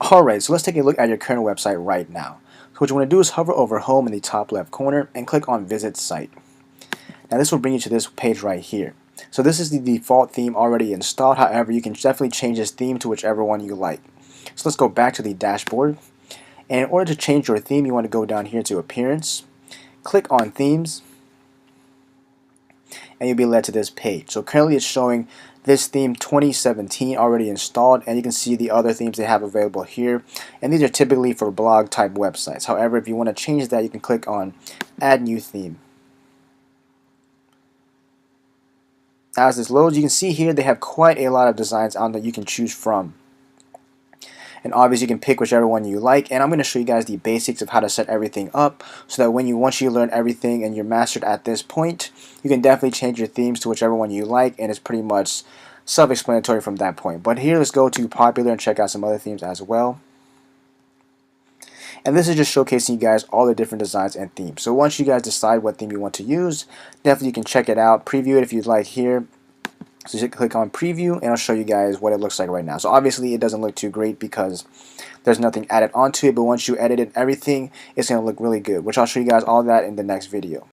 Alright, so let's take a look at your current website right now. So what you want to do is hover over home in the top left corner and click on visit site. Now this will bring you to this page right here. So this is the default theme already installed. However, you can definitely change this theme to whichever one you like. So let's go back to the dashboard. And in order to change your theme, you want to go down here to appearance, click on themes, and you'll be led to this page. So currently it's showing this theme 2017 already installed, and you can see the other themes they have available here, and these are typically for blog type websites. However, if you want to change that, you can click on add new theme. As this loads, you can see here they have quite a lot of designs on that you can choose from. And obviously you can pick whichever one you like, and I'm going to show you guys the basics of how to set everything up so that once you learn everything and you're mastered at this point, you can definitely change your themes to whichever one you like, and it's pretty much self-explanatory from that point. But here, let's go to popular and check out some other themes as well. And this is just showcasing you guys all the different designs and themes. So once you guys decide what theme you want to use, definitely you can check it out, preview it if you'd like here. So just click on preview and I'll show you guys what it looks like right now. So obviously it doesn't look too great because there's nothing added onto it, but once you edit it everything, it's going to look really good, which I'll show you guys all that in the next video.